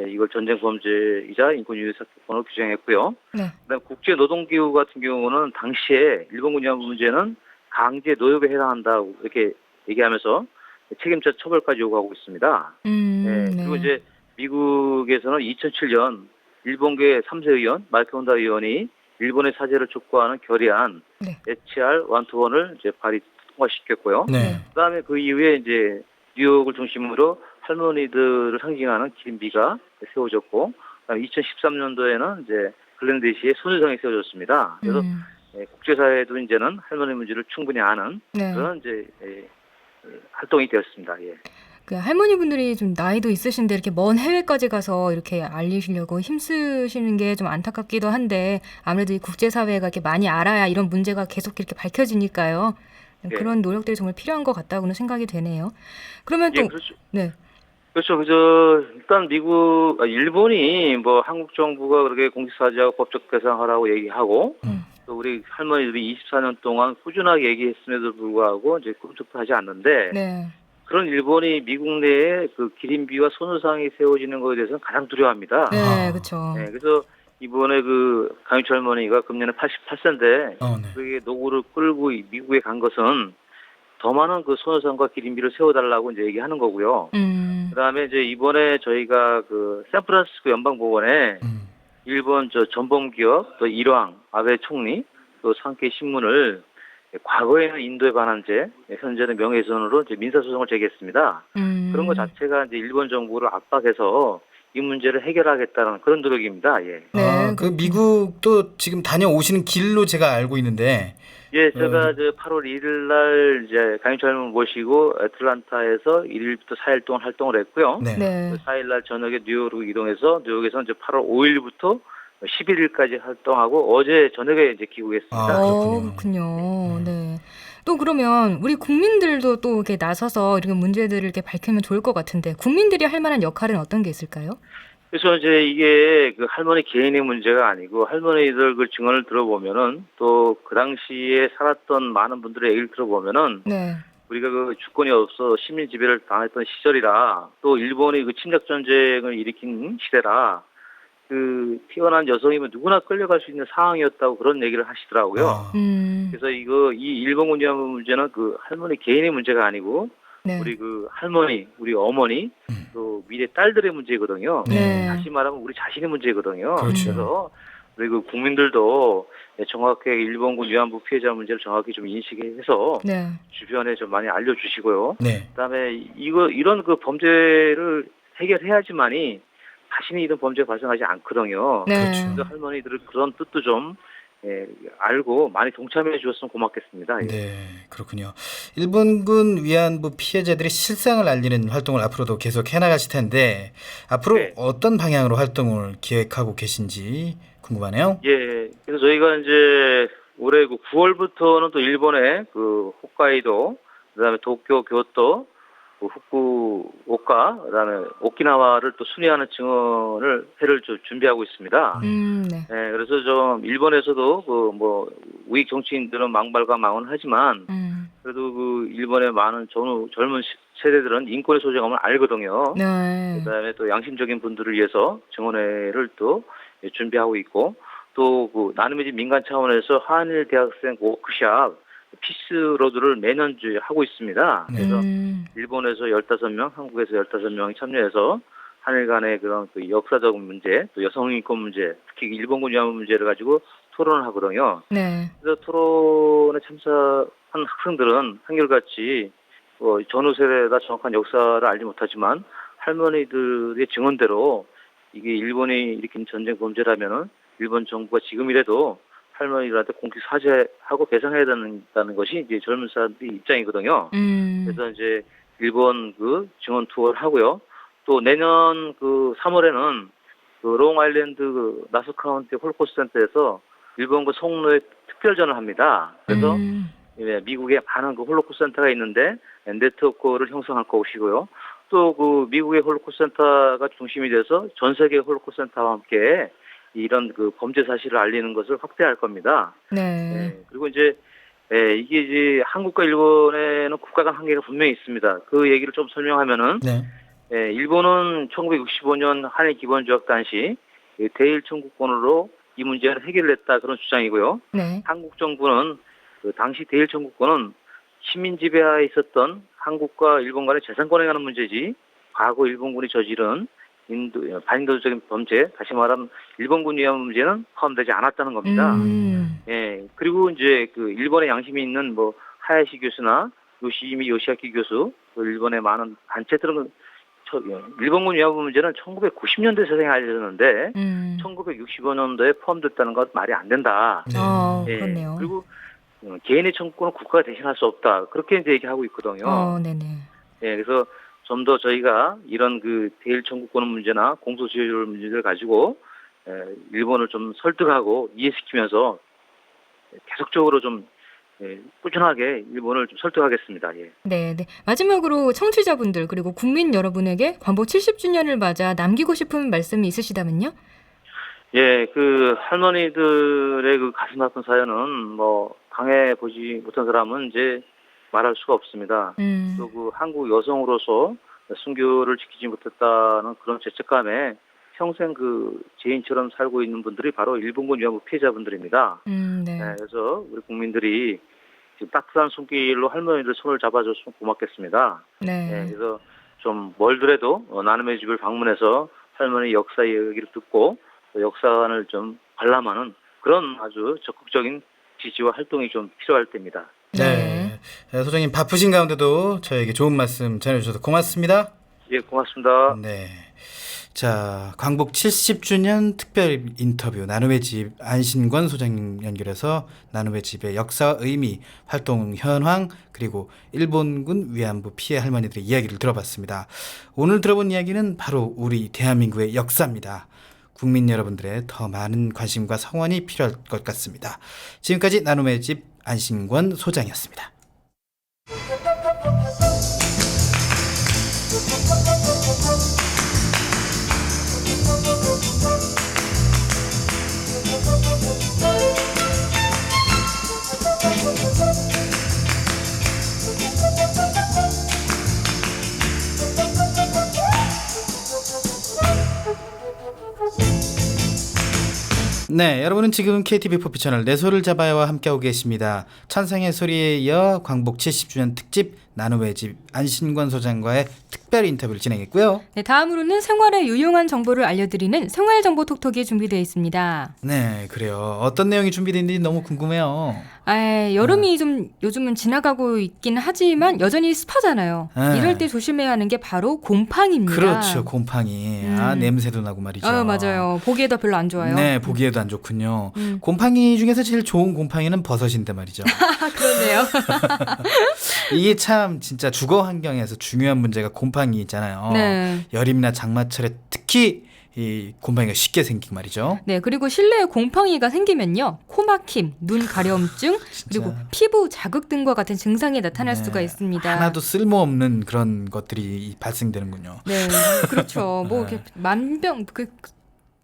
이걸 전쟁 범죄이자 인권유해 사건으로 규정했고요. 네. 그다음 국제노동기구 같은 경우는 당시에 일본군 위안부 문제는 강제 노역에 해당한다고 이렇게 얘기하면서 책임자 처벌까지 요구하고 있습니다. 그리고 이제 미국에서는 2007년 일본계 3세 의원 마이크 혼다 의원이 일본의 사죄를 촉구하는 결의안 HR 121을 이제 발의 통과시켰고요. 네. 그다음에 그 이후에 이제 뉴욕을 중심으로 할머니들을 상징하는 기린비가 세워졌고, 그다음에 2013년도에는 이제 글렌디시의 소녀상이 세워졌습니다. 그래서 국제사회도 이제는 할머니 문제를 충분히 아는 그런 이제 활동이 되었습니다. 예. 그 할머니분들이 좀 나이도 있으신데 이렇게 먼 해외까지 가서 이렇게 알리시려고 힘쓰시는 게 좀 안타깝기도 한데 아무래도 이 국제사회가 이렇게 많이 알아야 이런 문제가 계속 이렇게 밝혀지니까요. 그런 노력들이 정말 필요한 것 같다고는 생각이 되네요. 그러면 또 그렇죠. 네. 그렇죠. 일단 일본이 뭐 한국 정부가 그렇게 공식사죄하고 법적 배상하라고 얘기하고 또 우리 할머니들이 24년 동안 꾸준하게 얘기했음에도 불구하고 이제 꿈쩍하지 않는데 그런 일본이 미국 내에 그 기린비와 소녀상이 세워지는 것에 대해서는 가장 두려워합니다. 네, 그렇죠. 그래서 이번에 그 강유철 할머니가 금년에 88세인데 그게 노구를 끌고 미국에 간 것은 더 많은 그 소녀상과 기린비를 세워달라고 이제 얘기하는 거고요. 그다음에 이제 이번에 저희가 그 샌프란시스코 연방법원에 일본 전범기업 또 일왕 아베 총리 또 상케이 신문을 과거에는 인도에 관한 죄, 현재는 명예훼손으로 이제 민사소송을 제기했습니다. 그런 것 자체가 이제 일본 정부를 압박해서 이 문제를 해결하겠다는 그런 노력입니다. 예. 그 미국도 지금 다녀오시는 길로 제가 알고 있는데. 예, 제가 8월 1일 날 이제 강인철 할머니 모시고 애틀란타에서 1일부터 4일 동안 활동을 했고요. 4일 날 저녁에 뉴욕으로 이동해서 뉴욕에서 이제 8월 5일부터 11일까지 활동하고 어제 저녁에 이제 귀국했습니다. 그렇군요. 네. 또 그러면 우리 국민들도 또 이렇게 나서서 이렇게 문제들을 이렇게 밝히면 좋을 것 같은데 국민들이 할 만한 역할은 어떤 게 있을까요? 그래서 이제 이게 그 할머니 개인의 문제가 아니고 할머니들 그 증언을 들어보면은 또 그 당시에 살았던 많은 분들의 얘기를 들어보면은 우리가 그 주권이 없어 식민 지배를 당했던 시절이라 또 일본이 그 침략 전쟁을 일으킨 시대라 그 태어난 여성이면 누구나 끌려갈 수 있는 상황이었다고 그런 얘기를 하시더라고요. 그래서 이 일본군 위안부 문제는 그 할머니 개인의 문제가 아니고 네. 우리 그 할머니, 우리 어머니, 또 미래 딸들의 문제거든요. 네. 다시 말하면 우리 자신의 문제거든요. 그렇죠. 그래서 우리 그 국민들도 정확하게 일본군 위안부 피해자 문제를 정확히 좀 인식해서 네. 주변에 좀 많이 알려주시고요. 네. 그다음에 이런 그 범죄를 해결해야지만이 다시는 이런 범죄가 발생하지 않거든요. 네. 그렇죠. 그래서 할머니들은 그런 뜻도 좀 알고 많이 동참해 주셨으면 고맙겠습니다. 예. 네, 그렇군요. 일본군 위안부 피해자들의 실상을 알리는 활동을 앞으로도 계속 해나가실 텐데 앞으로 네. 어떤 방향으로 활동을 기획하고 계신지 궁금하네요. 예, 그래서 저희가 이제 올해 그 9월부터는 또 일본의 그 홋카이도, 그다음에 도쿄, 교토, 그 후쿠오카, 그다음에 오키나와를 또 순회하는 증언을 회를 준비하고 있습니다. 네. 예, 그래서 좀 일본에서도 그 뭐 우익 정치인들은 망발과 망언하지만 그래도 그 일본의 많은 젊은 세대들은 인권의 소중함을 알거든요. 네. 그다음에 또 양심적인 분들을 위해서 증언회를 또 준비하고 있고 또 그 나눔의 집 민간 차원에서 한일 대학생 워크샵 피스로드를 매년주에 하고 있습니다. 그래서 일본에서 15명, 한국에서 15명이 참여해서 한일 간의 그런 그 역사적 문제, 또 여성 인권 문제, 특히 일본군 위안부 문제를 가지고 토론을 하거든요. 네. 그래서 토론에 참석한 학생들은 한결같이 전후 세대가 정확한 역사를 알지 못하지만 할머니들의 증언대로 이게 일본이 일으킨 전쟁 범죄라면은 일본 정부가 지금이라도 할머니들한테 공식 사죄하고 배상해야 된다는 것이 이제 젊은 사람들의 입장이거든요. 그래서 이제 일본 그 증언 투어를 하고요. 또 내년 그 3월에는 그 롱아일랜드 그 나스 카운티 홀코스 센터에서 일본 그 성노예 특별전을 합니다. 그래서 미국에 많은 그 홀로코스트 센터가 있는데 네트워크를 형성할 것이고요. 또 그 미국의 홀로코스트 센터가 중심이 돼서 전 세계 홀로코스트 센터와 함께 이런 그 범죄 사실을 알리는 것을 확대할 겁니다. 네. 그리고 이제 이게 이제 한국과 일본에는 국가 간 한계가 분명히 있습니다. 그 얘기를 좀 설명하면은 네. 일본은 1965년 한일 기본조약 당시 대일 청구권으로 이 문제를 해결했다 그런 주장이고요. 네. 한국 정부는 그 당시 대일 청구권은 식민 지배하에 있었던 한국과 일본 간의 재산권에 관한 문제지 과거 일본군이 저지른 반인도적인 범죄, 다시 말하면 일본군 위안부 문제는 포함되지 않았다는 겁니다. 그리고 이제 그 일본의 양심이 있는 뭐 하야시 교수나 요시아키 교수, 또 일본의 많은 단체들은 일본군 위안부 문제는 1990년도에 세상에 알려졌는데 1965년도에 포함됐다는 건 말이 안 된다. 그렇네요. 그리고 개인의 청구권은 국가가 대신할 수 없다. 그렇게 이제 얘기하고 있거든요. 네네. 그래서 좀 더 저희가 이런 그 대일 청구권 문제나 공소시효율 문제를 가지고 일본을 좀 설득하고 이해시키면서 계속적으로 좀 꾸준하게 일본을 좀 설득하겠습니다. 예. 네. 마지막으로 청취자분들 그리고 국민 여러분에게 광복 70주년을 맞아 남기고 싶은 말씀이 있으시다면요? 예, 그 할머니들의 그 가슴 아픈 사연은 뭐 당해보지 못한 사람은 이제 말할 수가 없습니다. 또 그 한국 여성으로서 순교를 지키지 못했다는 그런 죄책감에 평생 그 죄인처럼 살고 있는 분들이 바로 일본군 위안부 피해자분들입니다. 네. 그래서 우리 국민들이 지금 따뜻한 손길로 할머니들 손을 잡아줬으면 고맙겠습니다. 네. 그래서 좀 멀더라도 나눔의 집을 방문해서 할머니 역사 이야기를 듣고 역사관을 좀 관람하는 그런 아주 적극적인 지지와 활동이 좀 필요할 때입니다. 네. 소장님 바쁘신 가운데도 저에게 좋은 말씀 전해주셔서 고맙습니다. 예, 고맙습니다. 네. 자, 광복 70주년 특별 인터뷰 나눔의 집 안신권 소장님 연결해서 나눔의 집의 역사 의미, 활동 현황 그리고 일본군 위안부 피해 할머니들의 이야기를 들어봤습니다. 오늘 들어본 이야기는 바로 우리 대한민국의 역사입니다. 국민 여러분들의 더 많은 관심과 성원이 필요할 것 같습니다. 지금까지 나눔의 집 안신권 소장이었습니다. 네, 여러분은 지금 KTV4P 채널 내 소리를 잡아요와 함께하고 계십니다. 천상의 소리에 이어 광복 70주년 특집 나눔의 집 안신권 소장과의 특별 인터뷰를 진행했고요. 네, 다음으로는 생활에 유용한 정보를 알려드리는 생활정보 톡톡이 준비되어 있습니다. 네, 그래요. 어떤 내용이 준비되어 있는지 너무 궁금해요. 여름이 좀 요즘은 지나가고 있긴 하지만 여전히 습하잖아요. 이럴 때 조심해야 하는 게 바로 곰팡이입니다. 그렇죠, 곰팡이. 냄새도 나고 말이죠. 맞아요. 보기에도 별로 안 좋아요. 네, 보기에도 안 좋군요. 곰팡이 중에서 제일 좋은 곰팡이는 버섯인데 말이죠. 그러네요. 이게 참 진짜 주거 환경에서 중요한 문제가 곰팡이 있잖아요. 네. 여름이나 장마철에 특히 이 곰팡이가 쉽게 생기고 말이죠. 네, 그리고 실내에 곰팡이가 생기면요, 코막힘, 눈 가려움증, 그리고 피부 자극 등과 같은 증상이 나타날 수가 있습니다. 하나도 쓸모없는 그런 것들이 발생되는군요. 네, 그렇죠. 뭐 이렇게 만병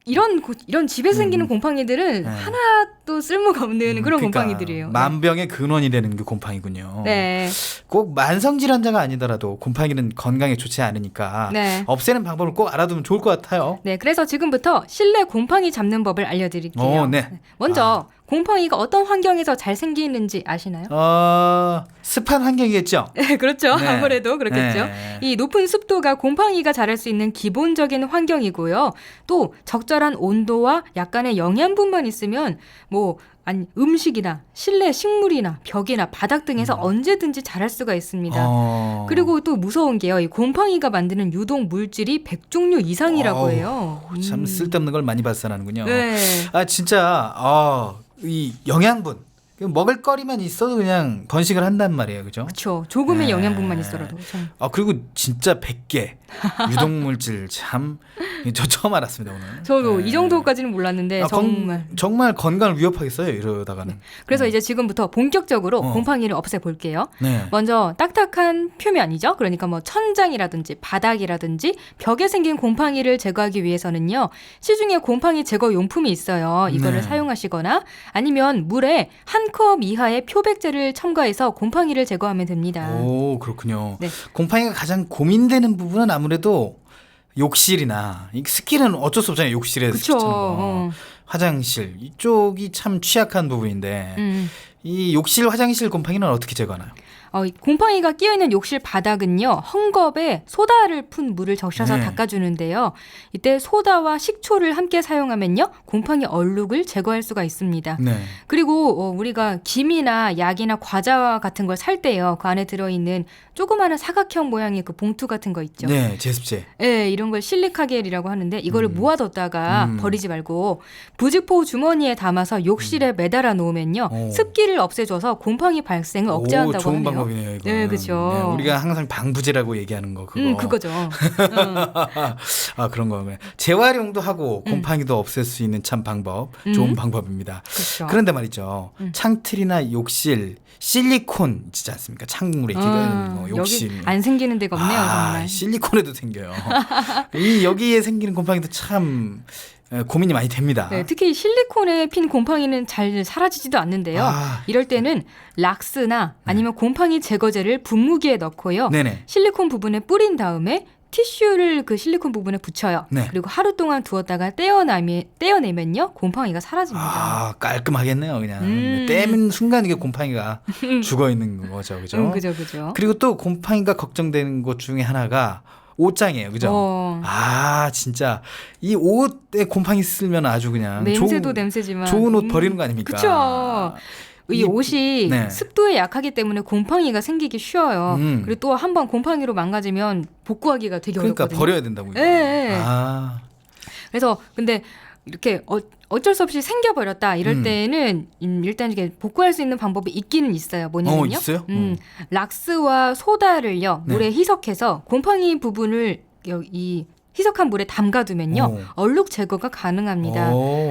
이런 집에 생기는 곰팡이들은 하나도 쓸모가 없는 그런 그러니까 곰팡이들이에요. 만병의 근원이 되는 게 곰팡이군요. 네. 꼭 만성 질환자가 아니더라도 곰팡이는 건강에 좋지 않으니까 네. 없애는 방법을 꼭 알아두면 좋을 것 같아요. 네, 그래서 지금부터 실내 곰팡이 잡는 법을 알려드릴게요. 네. 먼저 곰팡이가 어떤 환경에서 잘 생기는지 아시나요? 습한 환경이겠죠. 네, 그렇죠. 네. 아무래도 그렇겠죠. 네. 이 높은 습도가 곰팡이가 자랄 수 있는 기본적인 환경이고요. 또 적절한 온도와 약간의 영양분만 있으면 음식이나 실내 식물이나 벽이나 바닥 등에서 언제든지 자랄 수가 있습니다. 그리고 또 무서운 게요. 이 곰팡이가 만드는 유독 물질이 100종류 이상이라고 해요. 참 쓸데없는 걸 많이 발산하는군요. 네. 진짜 이 영양분 먹을 거리만 있어도 그냥 번식을 한단 말이에요. 그죠? 그렇죠. 조금의 네. 영양분만 있어도. 그리고 진짜 100개 유독물질 참 저 처음 알았습니다 오늘. 저도 이 정도까지는 몰랐는데 정말 건강을 위협하겠어요 이러다가는. 그래서 이제 지금부터 본격적으로 곰팡이를 없애볼게요. 네. 먼저 딱딱한 표면이죠. 그러니까 천장이라든지 바닥이라든지 벽에 생긴 곰팡이를 제거하기 위해서는요. 시중에 곰팡이 제거 용품이 있어요. 이거를 사용하시거나 아니면 물에 한 컵 이하의 표백제를 첨가해서 곰팡이를 제거하면 됩니다. 오, 그렇군요. 네. 곰팡이가 가장 고민되는 부분은 아무래도 욕실이나 스킬은 어쩔 수 없잖아요. 욕실에 그쵸. 스치는 거. 화장실 이쪽이 참 취약한 부분인데 이 욕실 화장실 곰팡이는 어떻게 제거하나요? 곰팡이가 끼어있는 욕실 바닥은요. 헝겊에 소다를 푼 물을 적셔서 닦아주는데요. 이때 소다와 식초를 함께 사용하면요. 곰팡이 얼룩을 제거할 수가 있습니다. 네. 그리고 우리가 김이나 약이나 과자 같은 걸 살 때요. 그 안에 들어있는 조그마한 사각형 모양의 그 봉투 같은 거 있죠. 네, 제습제. 네, 이런 걸 실리카겔이라고 하는데 이거를 모아뒀다가 버리지 말고 부직포 주머니에 담아서 욕실에 매달아 놓으면요. 습기를 없애줘서 곰팡이 발생을 억제한다고 좋은 하네요. 방법이네요. 이거는. 네, 그렇죠. 네, 우리가 항상 방부제라고 얘기하는 거 그거. 그거죠. 그런 거면 재활용도 하고 곰팡이도 없앨 수 있는 참 방법, 좋은 방법입니다. 그렇죠. 그런데 말이죠. 창틀이나 욕실 실리콘 있지 않습니까? 창물에 기가 욕실. 여기 안 생기는 데가 없네요, 정말. 실리콘에도 생겨요. 여기에 생기는 곰팡이도 참 고민이 많이 됩니다. 네, 특히 실리콘에 핀 곰팡이는 잘 사라지지도 않는데요. 이럴 때는 락스나 아니면 곰팡이 제거제를 분무기에 넣고요. 네네. 실리콘 부분에 뿌린 다음에 티슈를 그 실리콘 부분에 붙여요. 네. 그리고 하루 동안 두었다가 떼어내면요. 곰팡이가 사라집니다. 깔끔하겠네요. 그냥 떼면 순간 이게 곰팡이가 죽어 있는 거죠. 그죠? 그죠. 그리고 또 곰팡이가 걱정되는 것 중에 하나가 옷장이에요. 그죠? 진짜 이 옷에 곰팡이 쓸면 아주 그냥 냄새도 냄새지만 좋은 옷 버리는 거 아닙니까? 그렇죠. 이 옷이 습도에 약하기 때문에 곰팡이가 생기기 쉬워요. 그리고 또 한번 곰팡이로 망가지면 복구하기가 되게 어렵거든요. 그러니까 버려야 된다고요. 네. 그래서 근데 이렇게 어쩔 수 없이 생겨버렸다 이럴 때는 일단 이게 복구할 수 있는 방법이 있기는 있어요. 뭐냐면요. 있어요? 락스와 소다를요 물에 희석해서 곰팡이 부분을 이 희석한 물에 담가두면요 얼룩 제거가 가능합니다.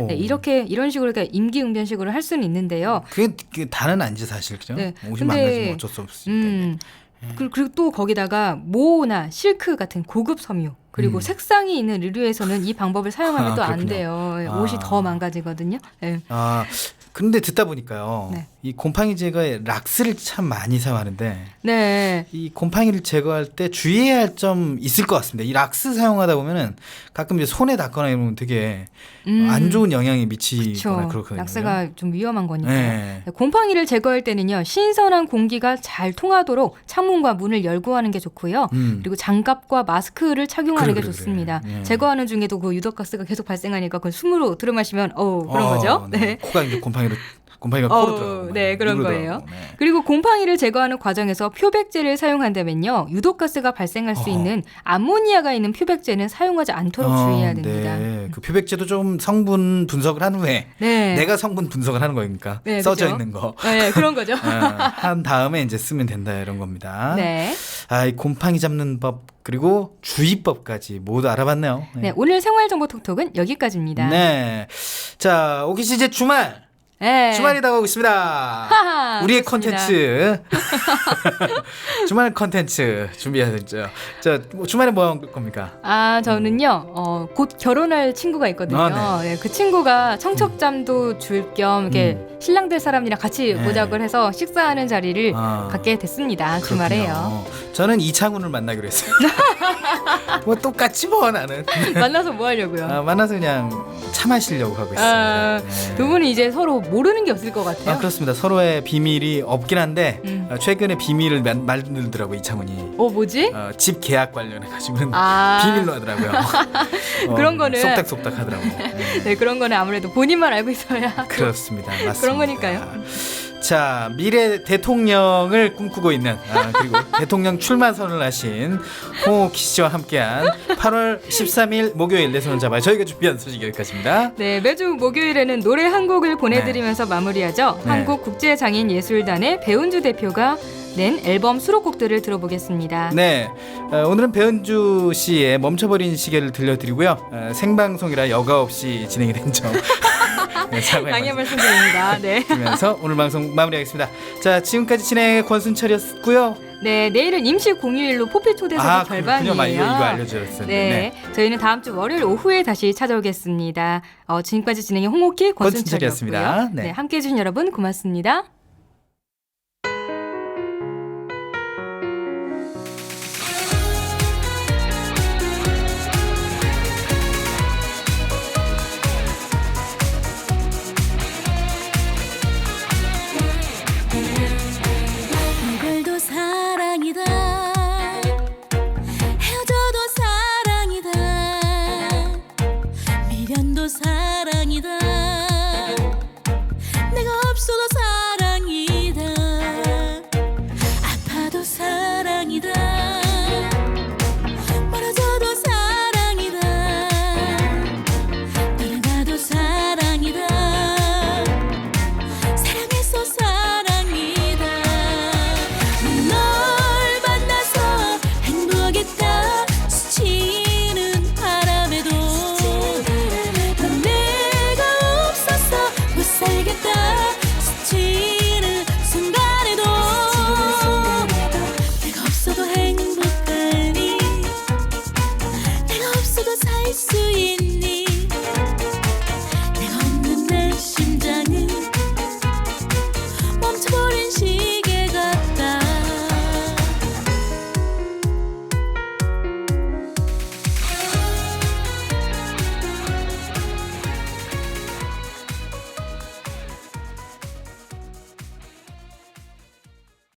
네, 이런 식으로 그러니까 임기응변식으로 할 수는 있는데요. 그게 다는 아니지 사실 그죠? 네, 옷이 망가지면 어쩔 수 없으니까. 그리고 또 거기다가 모나 실크 같은 고급 섬유 그리고 색상이 있는 의류에서는 이 방법을 사용하면 또 안 돼요. 옷이 더 망가지거든요. 네. 그런데 듣다 보니까요. 이 곰팡이 제거에 락스를 참 많이 사용하는데 네. 이 곰팡이를 제거할 때 주의해야 할 점 있을 것 같습니다. 이 락스 사용하다 보면은 가끔 이제 손에 닿거나 이러면 되게 안 좋은 영향이 미치거나 그렇거든요. 락스가 좀 위험한 거니까. 네. 곰팡이를 제거할 때는요. 신선한 공기가 잘 통하도록 창문과 문을 열고 하는 게 좋고요. 그리고 장갑과 마스크를 착용하는 게 좋습니다. 그래. 제거하는 중에도 그 유독가스가 계속 발생하니까 그걸 숨으로 들이마시면 그런 거죠. 네. 코가 이제 곰팡이가 코로 들어가고. 네, 그런 입으로 거예요. 들어가고. 네. 그리고 곰팡이를 제거하는 과정에서 표백제를 사용한다면요. 유독가스가 발생할 수 있는 암모니아가 있는 표백제는 사용하지 않도록 주의해야 됩니다. 네. 그 표백제도 좀 성분 분석을 한 후에 네. 내가 성분 분석을 하는 거니까 네, 써져 그죠? 있는 거. 네, 그런 거죠. 한 다음에 이제 쓰면 된다 이런 겁니다. 네. 이 곰팡이 잡는 법 그리고 주의법까지 모두 알아봤네요. 네, 오늘 생활정보 톡톡은 여기까지입니다. 네. 자, 오키 씨 이제 주말. 네. 주말이 다가오고 있습니다. 하하, 우리의 그렇습니다. 컨텐츠. 주말 컨텐츠 준비해야죠. 자, 주말에 뭐 할 겁니까? 저는요, 곧 결혼할 친구가 있거든요. 네, 그 친구가 청첩장도 줄 겸 이렇게 신랑 될 사람이랑 같이 네. 모작을 해서 식사하는 자리를 갖게 됐습니다. 주말에요. 그렇군요. 저는 이창훈을 만나기로 했어요. 뭐 똑같지 뭐 나는. 만나서 뭐 하려고요? 만나서 그냥 차 마시려고 하고 있습니다. 네. 두 분이 이제 서로 모르는 게 없을 것 같아요. 그렇습니다. 서로의 비밀이 없긴 한데 최근에 비밀을 만들더라고 이창훈이. 뭐지? 집 계약 관련해 가지고는 아. 비밀로 하더라고요. 그런 거는 속닥속닥 하더라고. 네, 그런 거는 아무래도 본인만 알고 있어야. 그렇습니다. 맞습니다. 그런 거니까요. 자, 미래 대통령을 꿈꾸고 있는 그리고 대통령 출마 선언을 하신 홍옥희 씨와 함께한 8월 13일 목요일 내 손을 잡아요. 저희가 준비한 소식 여기까지입니다. 네, 매주 목요일에는 노래 한 곡을 보내드리면서 마무리하죠. 네. 한국국제장애인예술단의 배은주 대표가 낸 앨범 수록곡들을 들어보겠습니다. 네, 오늘은 배은주 씨의 멈춰버린 시계를 들려드리고요. 생방송이라 여과 없이 진행이 된 점. 네, 강해 말씀드립니다. 네. 드리면서 오늘 방송 마무리하겠습니다. 자, 지금까지 진행의 권순철이었고요. 네, 내일은 임시 공휴일로 포피 초대석이 절반이에요. 이거 알려드렸어요. 네, 저희는 다음 주 월요일 오후에 다시 찾아오겠습니다. 지금까지 진행의 홍옥희, 권순철이었고요. 권순철이었습니다. 네. 네, 함께해 주신 여러분 고맙습니다.